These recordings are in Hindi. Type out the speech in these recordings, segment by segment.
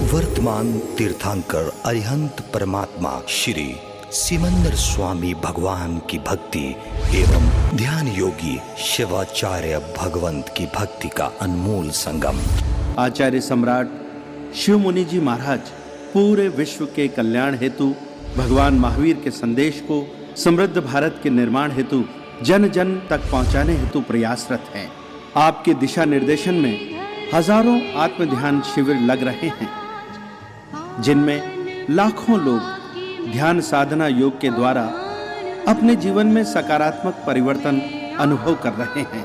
वर्तमान तीर्थंकर अरिहंत परमात्मा श्री सिमंदर स्वामी भगवान की भक्ति एवं ध्यान योगी शिवाचार्य भगवंत की भक्ति का अनमोल संगम। आचार्य सम्राट शिव मुनि जी महाराज पूरे विश्व के कल्याण हेतु भगवान महावीर के संदेश को समृद्ध भारत के निर्माण हेतु जन जन तक पहुंचाने हेतु प्रयासरत हैं। आपके दिशा निर्देशन में हजारों आत्म ध्यान शिविर लग रहे हैं, जिनमें लाखों लोग ध्यान साधना योग के द्वारा अपने जीवन में सकारात्मक परिवर्तन अनुभव कर रहे हैं।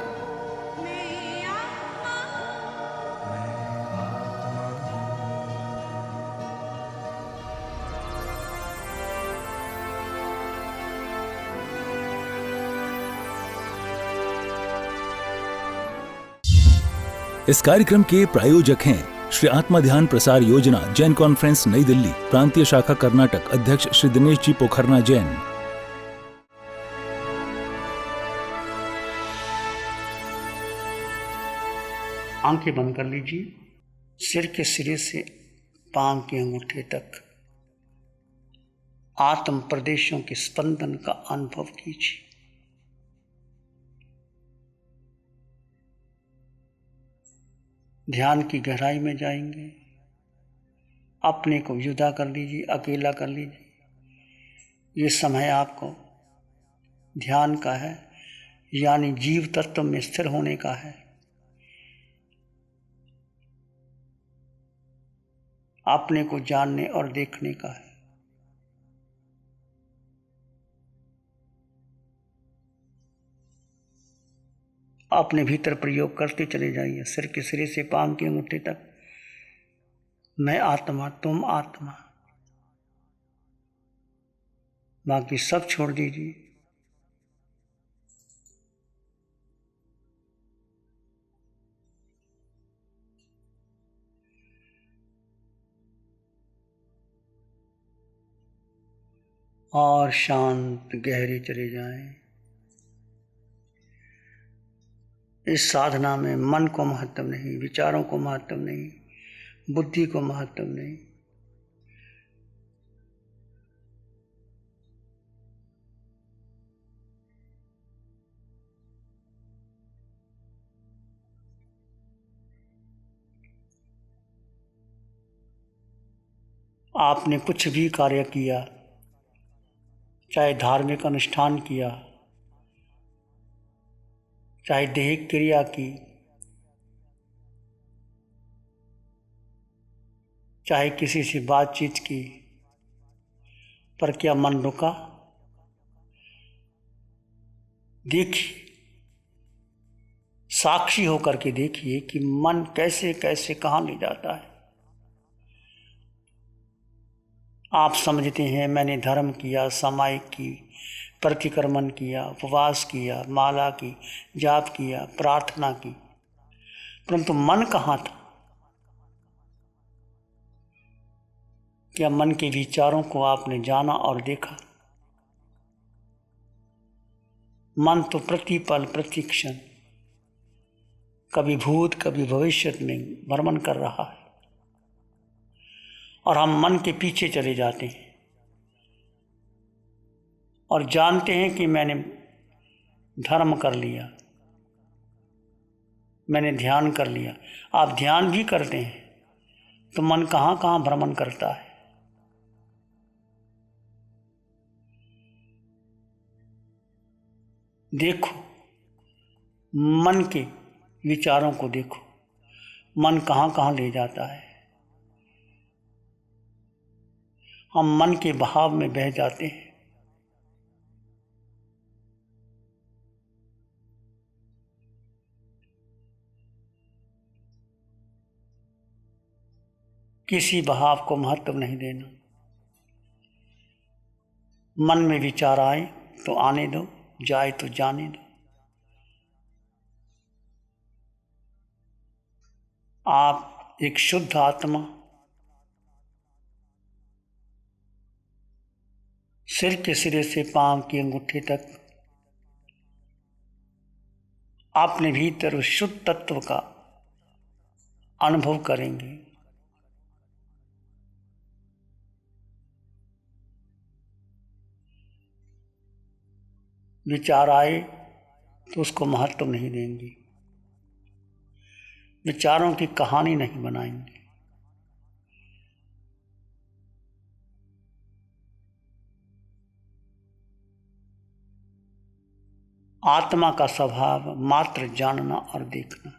इस कार्यक्रम के प्रायोजक हैं श्री आत्मा ध्यान प्रसार योजना जैन कॉन्फ्रेंस नई दिल्ली, प्रांतीय शाखा कर्नाटक, अध्यक्ष श्री दिनेश जी पोखरना जैन। आंखें बंद कर लीजिए। सिर के सिरे से पांव के अंगूठे तक आत्म प्रदेशों के स्पंदन का अनुभव कीजिए। ध्यान की गहराई में जाएंगे। अपने को जुदा कर लीजिए, अकेला कर लीजिए। ये समय आपको ध्यान का है, यानी जीव तत्व में स्थिर होने का है। अपने को जानने और देखने का है। अपने भीतर प्रयोग करते चले जाइए, सिर के सिरे से पांव के अंगूठे तक। मैं आत्मा, तुम आत्मा। बाकी सब छोड़ दीजिए। और शांत गहरे चले जाएं। इस साधना में मन को महत्व नहीं, विचारों को महत्व नहीं, बुद्धि को महत्व नहीं। आपने कुछ भी कार्य किया, चाहे धार्मिक अनुष्ठान किया, चाहे दैहिक क्रिया की, चाहे किसी से बातचीत की, पर क्या मन रुका? देखिए, साक्षी होकर के देखिए कि मन कैसे कैसे कहाँ ले जाता है। आप समझते हैं मैंने धर्म किया, सामायिक की, प्रतिक्रमण किया, उपवास किया, माला की, जाप किया, प्रार्थना की, परंतु मन कहाँ था? क्या मन के विचारों को आपने जाना और देखा? मन तो प्रतिपल प्रतिक्षण कभी भूत कभी भविष्य में भ्रमण कर रहा है, और हम मन के पीछे चले जाते हैं और जानते हैं कि मैंने धर्म कर लिया, मैंने ध्यान कर लिया। आप ध्यान भी करते हैं तो मन कहाँ कहाँ भ्रमण करता है। देखो, मन के विचारों को देखो, मन कहाँ कहाँ ले जाता है। हम मन के बहाव में बह जाते हैं। किसी बहाव को महत्व नहीं देना। मन में विचार आए तो आने दो, जाए तो जाने दो। आप एक शुद्ध आत्मा, सिर के सिरे से पांव की अंगूठे तक अपने भीतर उस शुद्ध तत्व का अनुभव करेंगे। विचार आए तो उसको महत्व नहीं देंगे, विचारों की कहानी नहीं बनाएंगे। आत्मा का स्वभाव मात्र जानना और देखना।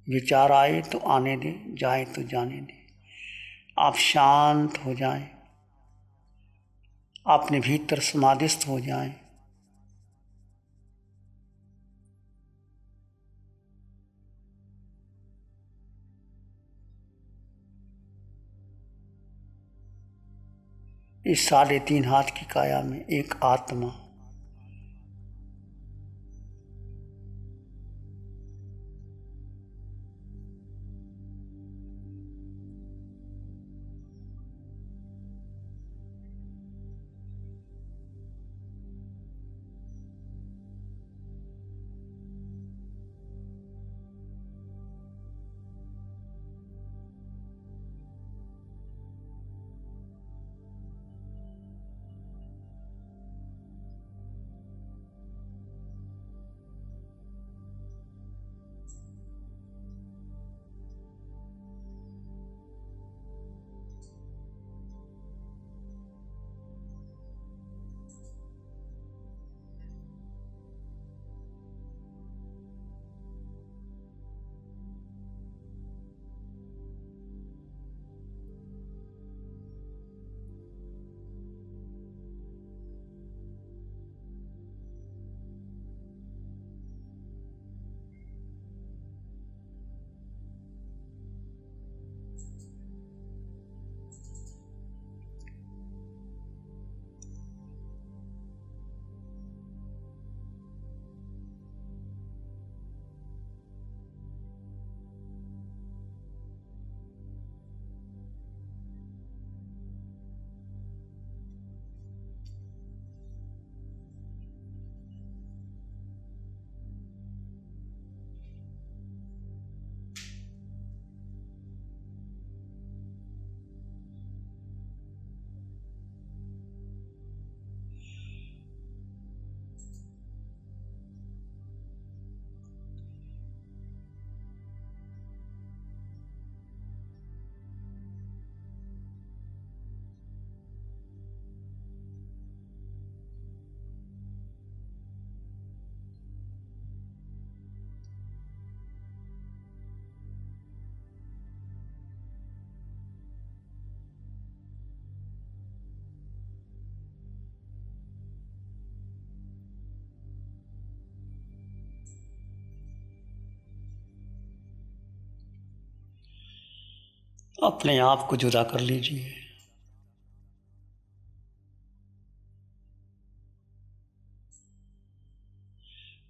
विचार आए तो आने दे, जाए तो जाने दे। आप शांत हो जाएं, अपने भीतर समाधिस्थ हो जाएं। इस 3.5 हाथ की काया में एक आत्मा अपने आप को जुदा कर लीजिए।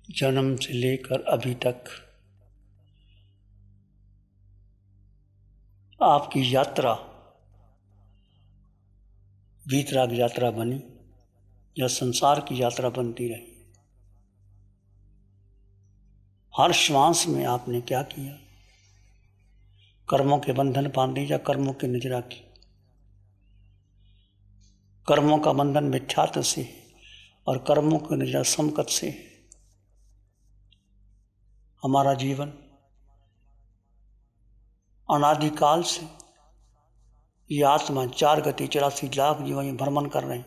जन्म से लेकर अभी तक आपकी यात्रा वीतराग यात्रा बनी या संसार की यात्रा बनती रही। हर श्वास में आपने क्या किया? कर्मों के बंधन बांधे या कर्मों की निजरा की? कर्मों का बंधन मिथ्यात्व से और कर्मों की निजरा समकत से। हमारा जीवन अनादिकाल से ये आत्मा 4 गति 84 लाख जीवन में भ्रमण कर रहे हैं।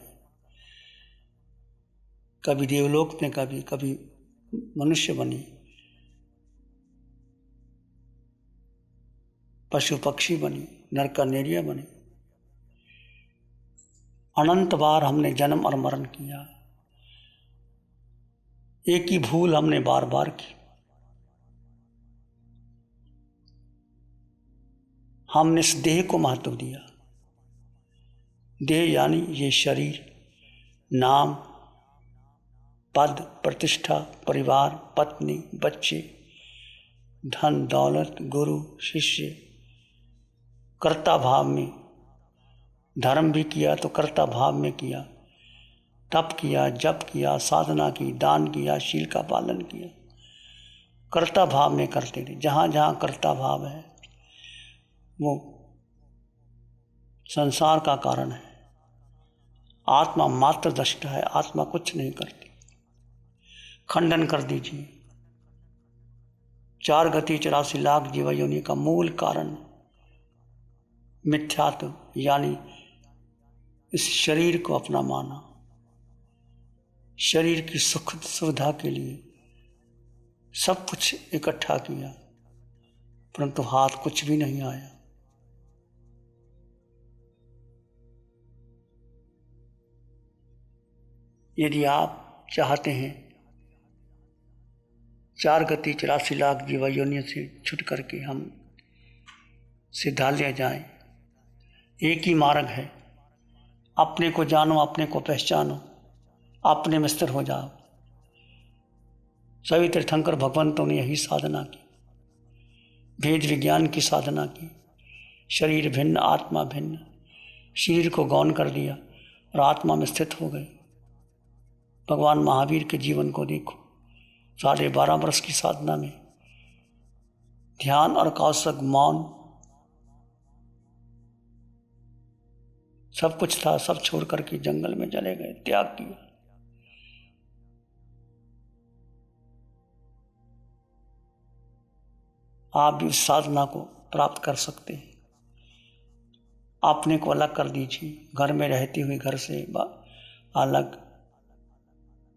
कभी देवलोक में, कभी मनुष्य बनी, पशु पक्षी बनी, नर कन्या बनी। अनंत बार हमने जन्म और मरण किया। एक ही भूल हमने बार बार की। हमने इस देह को महत्व दिया। देह यानी ये शरीर, नाम, पद, प्रतिष्ठा, परिवार, पत्नी, बच्चे, धन दौलत, गुरु शिष्य। कर्ता भाव में धर्म भी किया तो कर्ता भाव में किया, तप किया, जप किया, साधना की, दान किया, शील का पालन किया। कर्ता भाव में करते थे। जहाँ जहाँ कर्ता भाव है वो संसार का कारण है। आत्मा मात्र दृष्टा है, आत्मा कुछ नहीं करती। खंडन कर दीजिए। 4 गति 84 लाख जीव योनि का मूल कारण मिथ्यात्व यानी इस शरीर को अपना माना, शरीर की सुख सुविधा के लिए सब कुछ इकट्ठा किया, परंतु हाथ कुछ भी नहीं आया। यदि आप चाहते हैं 4 गति 84 लाख जीव योनियों से छुट करके हम सिद्धालय जाएं, एक ही मार्ग है, अपने को जानो, अपने को पहचानो, अपने में स्थिर हो जाओ। सभी तीर्थंकर भगवंतों ने यही साधना की, भेद विज्ञान की साधना की। शरीर भिन्न आत्मा भिन्न, शरीर को गौण कर दिया और आत्मा में स्थित हो गए। भगवान महावीर के जीवन को देखो, 12.5 वर्ष की साधना में ध्यान और कौशक मौन सब कुछ था, सब छोड़ करके जंगल में चले गए, त्याग किया। आप भी उस साधना को प्राप्त कर सकते हैं। अपने को अलग कर दीजिए, घर में रहते हुए घर से अलग,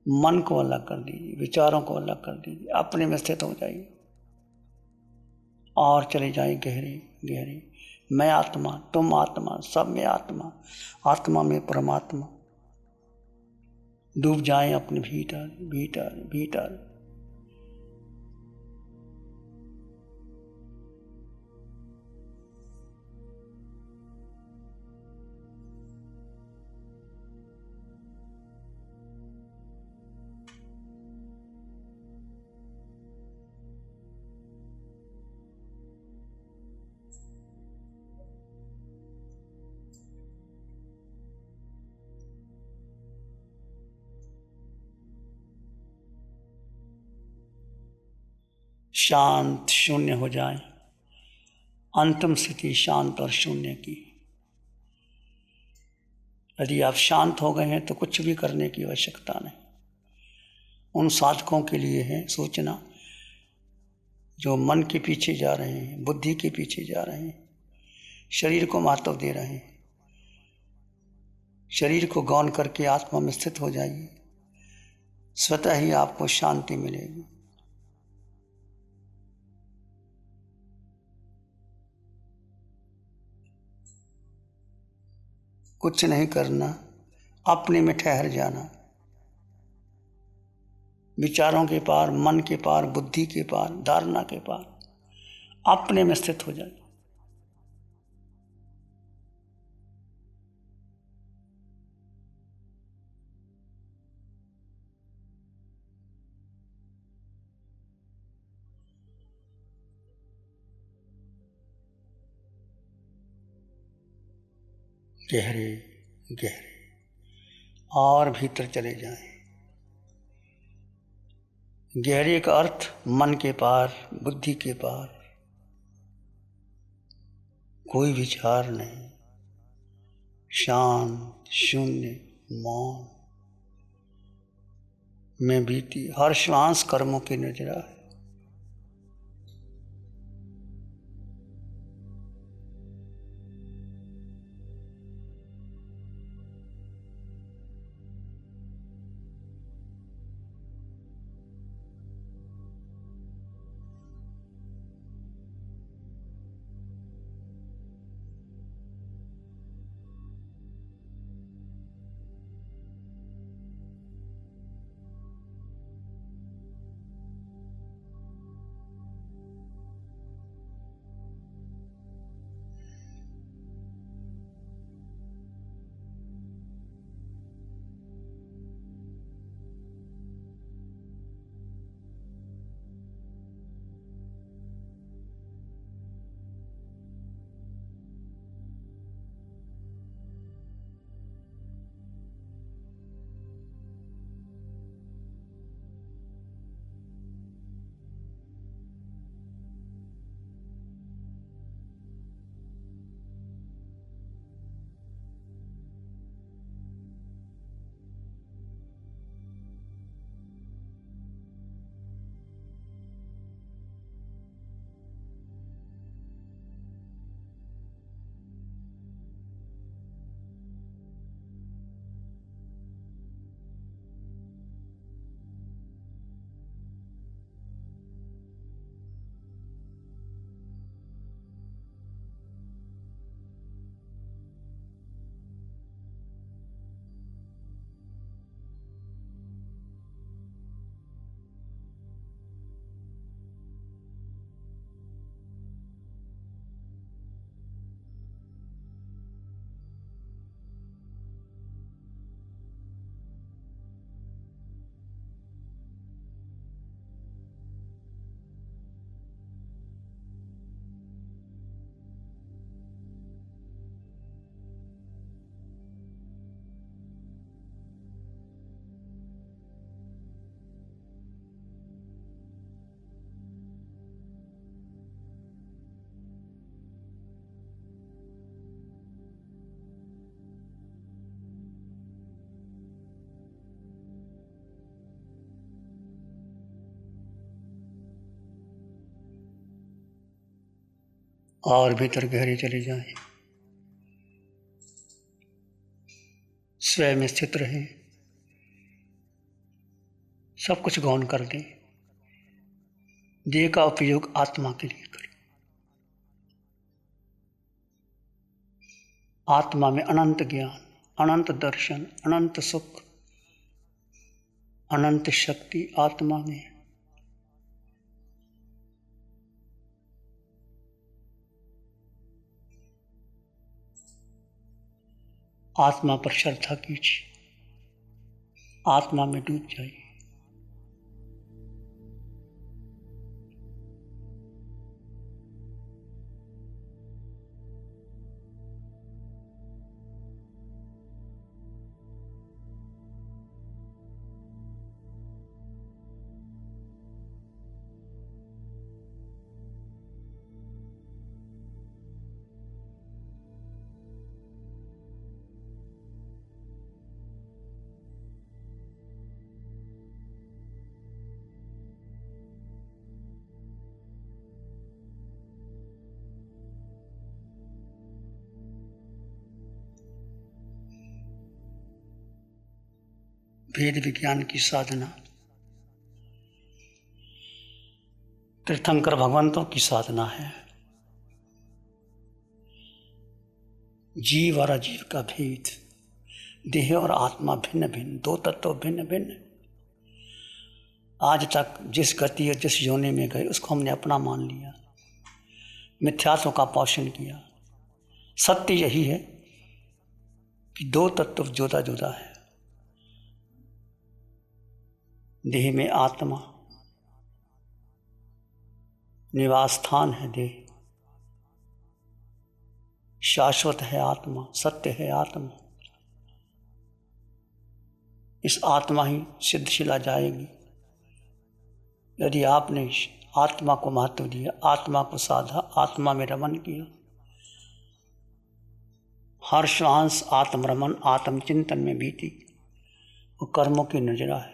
मन को अलग कर दीजिए, विचारों को अलग कर दीजिए, अपने में स्थित हो जाइए और चले जाइए गहरे गहरे। मैं आत्मा, तुम आत्मा, सब में आत्मा, आत्मा में परमात्मा। डूब जाएं अपने भीतर भीतर भीतर। शांत शून्य हो जाए, अंतिम स्थिति शांत और शून्य की। यदि आप शांत हो गए हैं तो कुछ भी करने की आवश्यकता नहीं। उन साधकों के लिए है सूचना जो मन के पीछे जा रहे हैं, बुद्धि के पीछे जा रहे हैं, शरीर को महत्व दे रहे हैं। शरीर को गौण करके आत्मा में स्थित हो जाइए, स्वतः ही आपको शांति मिलेगी। कुछ नहीं करना, अपने में ठहर जाना, विचारों के पार, मन के पार, बुद्धि के पार, धारणा के पार, अपने में स्थित हो जाए। गहरे गहरे और भीतर चले जाएं। गहरे का अर्थ मन के पार, बुद्धि के पार, कोई विचार नहीं, शांत शून्य मौन में बीती हर श्वास कर्मों की नजरा है। और भीतर गहरे चले जाएं। स्वयं में स्थित रहें, सब कुछ गौण कर दें। देह का उपयोग आत्मा के लिए करें। आत्मा में अनंत ज्ञान, अनंत दर्शन, अनंत सुख, अनंत शक्ति आत्मा में है। आत्मा पर श्रद्धा कीजिए, आत्मा में डूब जाइए। वेद विज्ञान की साधना तीर्थंकर भगवंतों की साधना है। जीव और अजीव का भेद, देह और आत्मा भिन्न भिन्न, दो तत्व भिन्न भिन्न। आज तक जिस गति और जिस योनि में गए उसको हमने अपना मान लिया, मिथ्यात्व का पोषण किया। सत्य यही है कि दो तत्व जुदा जुदा है। देह में आत्मा, निवास स्थान है देह, शाश्वत है आत्मा, सत्य है आत्मा। इस आत्मा ही सिद्धशिला जाएगी यदि आपने आत्मा को महत्व दिया, आत्मा को साधा, आत्मा में रमन किया। हर श्वास आत्मरमन, आत्मचिंतन में बीती, वो कर्मों की नजरा है।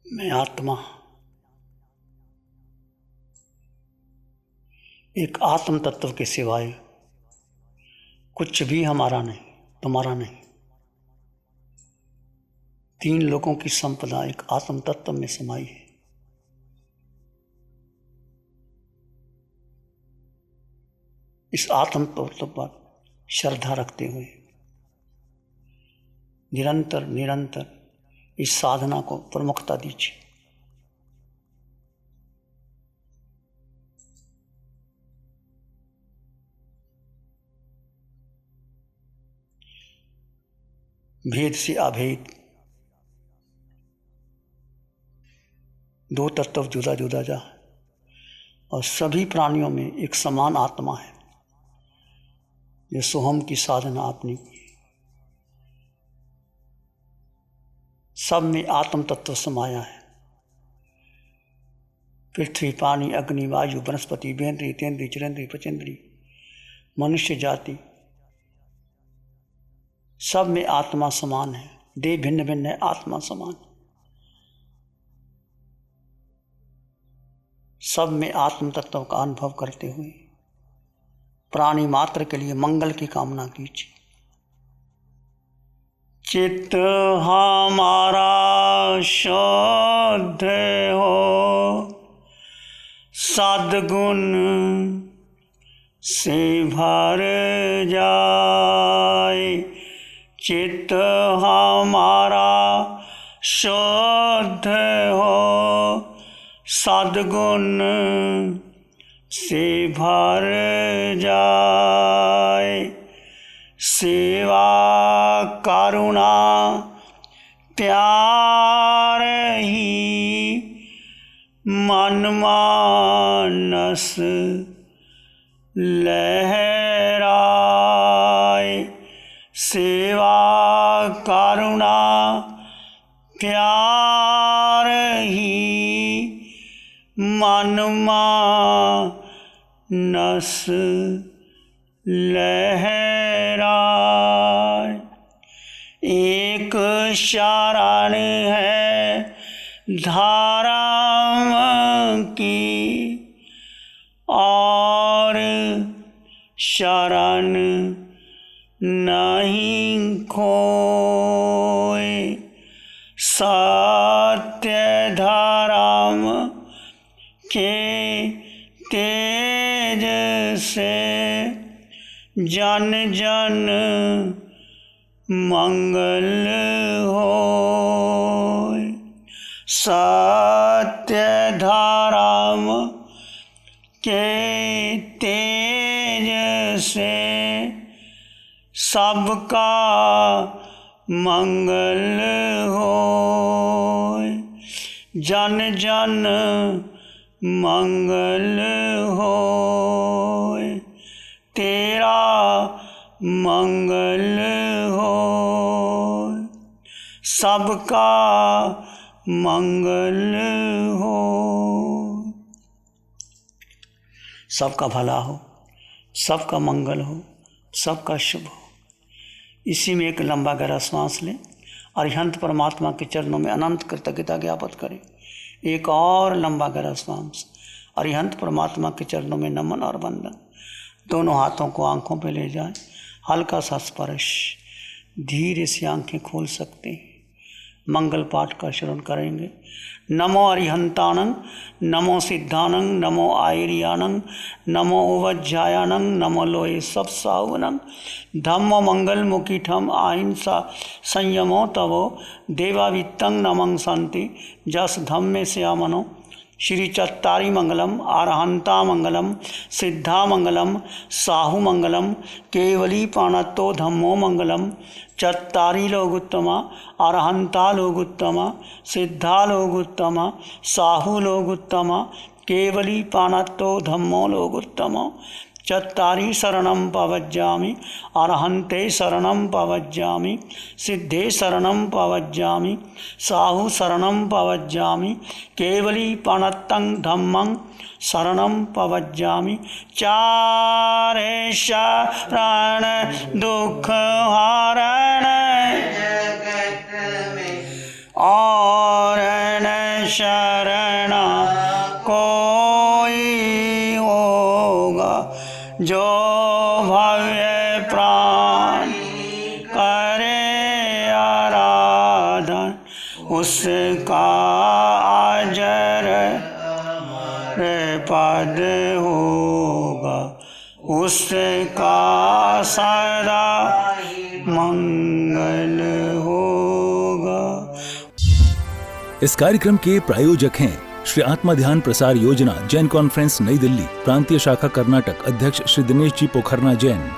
मैं आत्मा, एक आत्म तत्व के सिवाय कुछ भी हमारा नहीं, तुम्हारा नहीं। तीन लोगों की संपदा एक आत्म तत्व में समाई है। इस आत्म तत्व पर श्रद्धा रखते हुए निरंतर निरंतर इस साधना को प्रमुखता दीजिए। भेद से अभेद, दो तत्व जुदा जुदा जा और सभी प्राणियों में एक समान आत्मा है। ये सोहम की साधना आपने की, सब में आत्म तत्व समाया है। पृथ्वी, पानी, अग्नि, वायु, वनस्पति, बेंद्री, तेंद्री, चिरेंद्री, पचेंद्री, मनुष्य जाति, सब में आत्मा समान है। देह भिन्न भिन्न है, आत्मा समान है। सब में आत्म तत्व का अनुभव करते हुए प्राणी मात्र के लिए मंगल की कामना कीजिए। चित्त हमारा शुद्ध हो, सद्गुण से भर जाए। चित्त हमारा शुद्ध हो, सद्गुण से भर जाए। सेवा करुणा प्यार ही मन मानस लहराए। सेवा करुणा प्यार ही मन मानस लहराए। एक शरण है धर्म की और शरण नहीं खोए। सत्य धर्म के तेज से जन जन मंगल होए। सत्य धर्म के तेज से सबका मंगल होए। जन जन मंगल होए। तेरा मंगल होए। सबका मंगल हो। सबका भला हो, सबका मंगल हो, सबका शुभ हो। इसी में एक लंबा गहरा श्वास लें। अरिहंत परमात्मा के चरणों में अनंत कृतज्ञता ज्ञापित करें। एक और लंबा गहरा श्वास। अरिहंत परमात्मा के चरणों में नमन और वंदन। दोनों हाथों को आंखों पे ले जाएं। हल्का सा स्पर्श। धीरे से आंखें खोल सकते हैं। मंगल पाठ का श्रवण करेंगे। नमो अरिहंतानंग, नमो सिद्धानंग, नमो आयरियानंग, नमो उवज्जायानंग, नमो लोये सब सावनंग। धम्मो मंगल मुकीठम अहिंसा संयमो तवो देवावित्तं नमं संति जस धम्मे श्यामनो। श्री चत्तारी मंगलम, अरहंता मंगलम, सिद्धा मंगलम, साहु मंगलम, केवली पाणत्तो धम्मो मंगलम। चत्तारी लोगुत्तमा, अरहंता लोगुत्तमा, सिद्धा लोगुत्तमा, साहु लोगुत्तमा, केवली पाणत्तो धम्मो लोगुत्तमा। चत्तारी शरणं पवज्जामि, अरहन्ते शरणं पवज्जामि, सिद्धे शरणं पवज्जामि, साहु शरणं पवज्जामि, केवली पाणत्तं धम्मं शरणं पवज्जामि। चारे शरण दुख हरण और न शरण कोई होगा। जो भव्य प्राण करे आराधन उसका अजर पद होगा। उसका सारा मंगल होगा। इस कार्यक्रम के प्रायोजक हैं श्री आत्मा ध्यान प्रसार योजना जैन कॉन्फ्रेंस नई दिल्ली, प्रांतीय शाखा कर्नाटक, अध्यक्ष श्री दिनेश जी पोखरना जैन।